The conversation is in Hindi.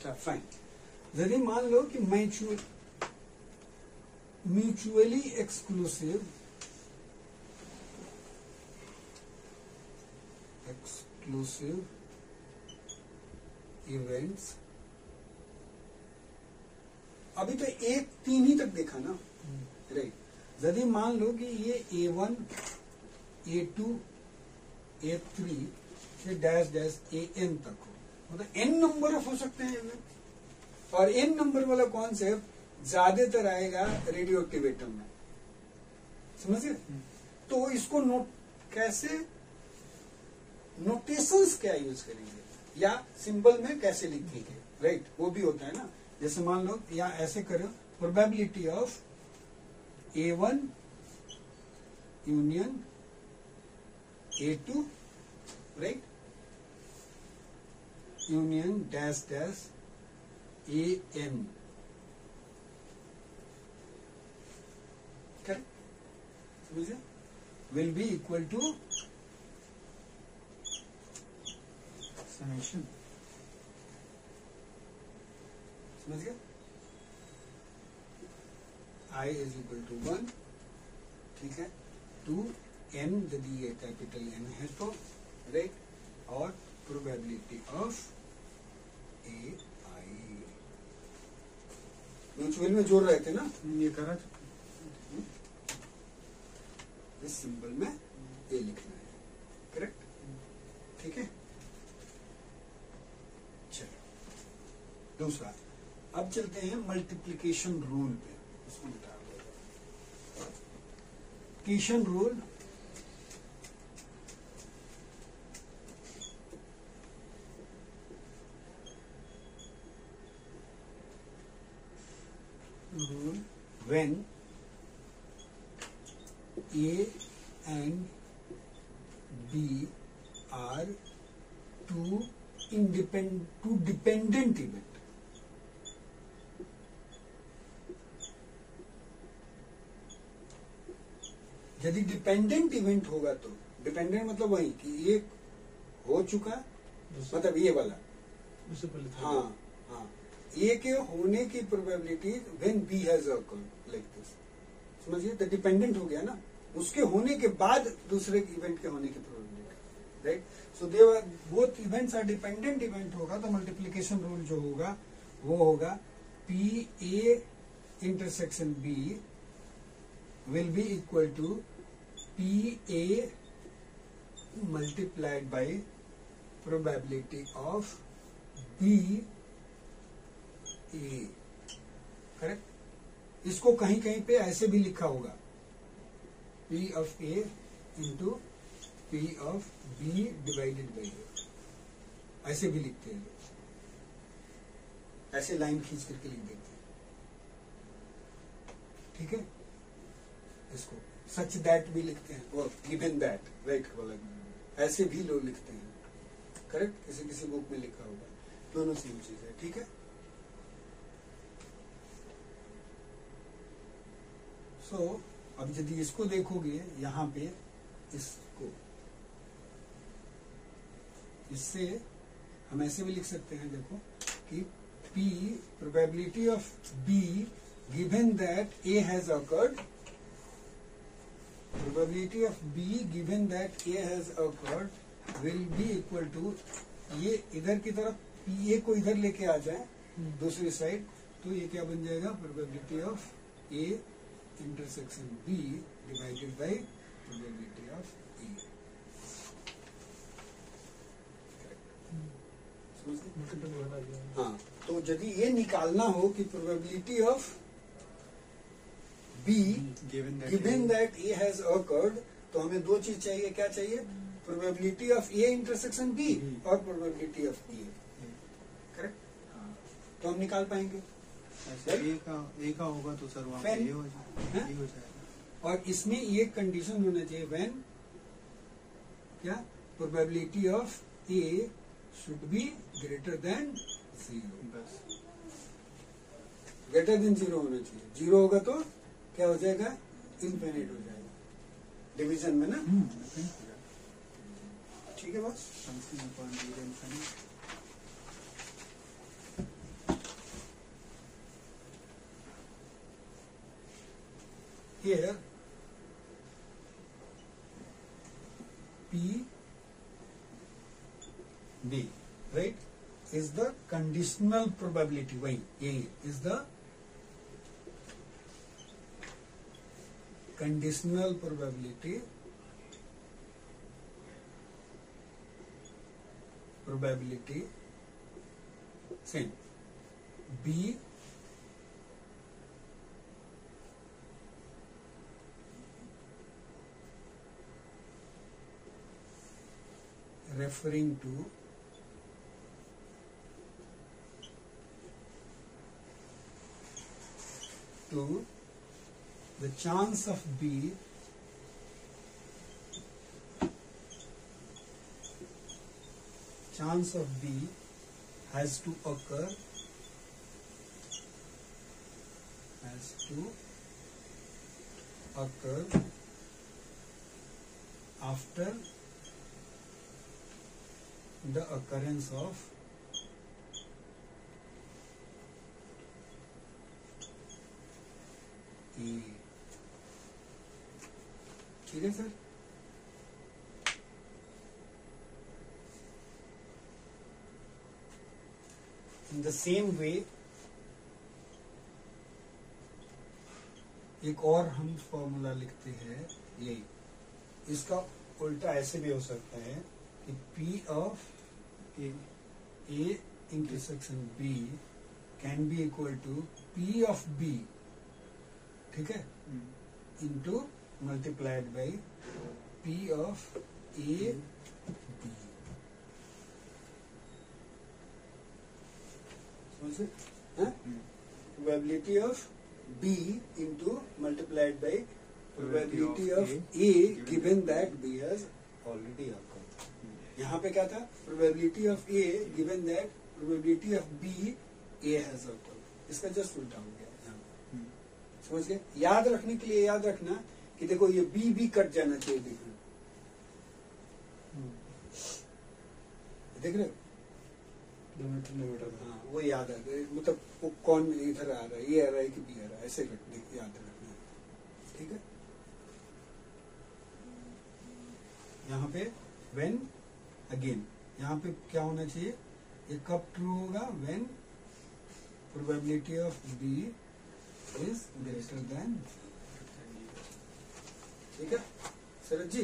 फाइन। यदि मान लो कि म्यूचुअली एक्सक्लूसिव इवेंट्स, अभी तो एक 3 ही तक देखा ना, राइट। यदि मान लो कि ये A1 A2 A3 से डैश डैश AN तक हो, मतलब n नंबर ऑफ हो सकते हैं इवेंट, और n नंबर वाला कॉन्सेप्ट ज्यादातर आएगा रेडियो एक्टिव एटम में, समझिए। तो इसको कैसे नोटेशंस क्या यूज करेंगे या सिंबल में कैसे लिखेंगे, राइट, वो भी होता है ना। जैसे मान लो या ऐसे करो, probability of A1 union A2, right, union dash dash AN, correct, समझे, will be equal to summation, समझ गया, I इज इक्वल टू 1, ठीक है, टू n यदि ये कैपिटल N है तो, राइट, और प्रोबेबिलिटी ऑफ AI म्यूचुअल में जोड़ रहे थे ना, ये करा, इस सिंबल में ये लिखना है, करेक्ट, ठीक है। चलो दूसरा, अब चलते हैं मल्टीप्लिकेशन रूल पे, उसको मिटा दो। Multiplication rule when A and B are two dependent event, यदि डिपेंडेंट इवेंट होगा तो, डिपेंडेंट मतलब वही कि ये हो चुका, मतलब ये वाला, हाँ हाँ, ए के होने की probability when B has occurred like this, समझिए, तो डिपेंडेंट हो गया ना, उसके होने के बाद दूसरे इवेंट के होने की probability, right. So they both events are dependent event होगा, तो मल्टीप्लिकेशन रूल जो होगा वो होगा P A intersection B will be equal to P A multiplied by probability of B A, correct. इसको कहीं कहीं पे ऐसे भी लिखा होगा, P of A into P of B divided by A, ऐसे भी लिखते हैं लोग, ऐसे लाइन खींच करके लिख देते हैं, ठीक है। इसको सच दैट भी लिखते हैं, और गिवन दैट, राइट, ऐसे भी लोग लिखते हैं, करेक्ट, किसी किसी बुक में लिखा होगा, दोनों सेम चीज है, ठीक है। तो अब यदि इसको देखोगे यहाँ पे, इसको इससे हम ऐसे भी लिख सकते हैं, देखो कि P probability of B given that A has occurred, probability of B given that A has occurred will be equal to, ये इधर की तरफ A को इधर लेके आ जाए दूसरी साइड, तो ये क्या बन जाएगा, probability of A intersection B divided by probability of A, हाँ। तो यदि ये निकालना हो कि probability of B given that A has occurred, तो हमें दो चीज चाहिए, क्या चाहिए, probability of A intersection B और प्रोबेबिलिटी ऑफ A, करेक्ट। तो हम निकाल पाएंगे, ए का होगा तो सर वहाँ पे ए हो जाएगा, और इसमें ये कंडीशन होना चाहिए, व्हेन क्या, probability of A should be greater than 0, बस ग्रेटर देन 0 होना चाहिए, 0 होगा तो क्या हो जाएगा, इनफिनिट हो जाएगा डिवीजन में ना, ठीक है बस। here P B, right, is the conditional probability. वही यही is the conditional probability same B referring to the chance of B has to occur after the occurrence of E. ठीक है sir? In the same way एक और हम फॉर्मूला लिखते हैं, यही इसका उल्टा ऐसे भी हो सकता है कि P of A intersection B can be equal to P of B, ठीक है, into multiplied by P of A B. समझे? Probability of B into multiplied by probability of A given that B has already occurred. यहाँ पे क्या था? Probability of A given that probability of B A has occurred. इसका जस्ट उल्टा हो गया यहाँ. समझ गए? याद रखने के लिए याद रखना कि देखो ये B भी कट जाना चाहिए. देखो देख रहे हो? हाँ, वो याद आ गया. मतलब वो कौन इधर आ रहा है, ये आ रहा है कि बी आ रहा है, ऐसे रखने याद रखना. ठीक है? यहाँ पे when again यहाँ पे क्या होना चाहिए? ये कब ट्रू होगा? when probability of B is greater than. ठीक है शरद जी?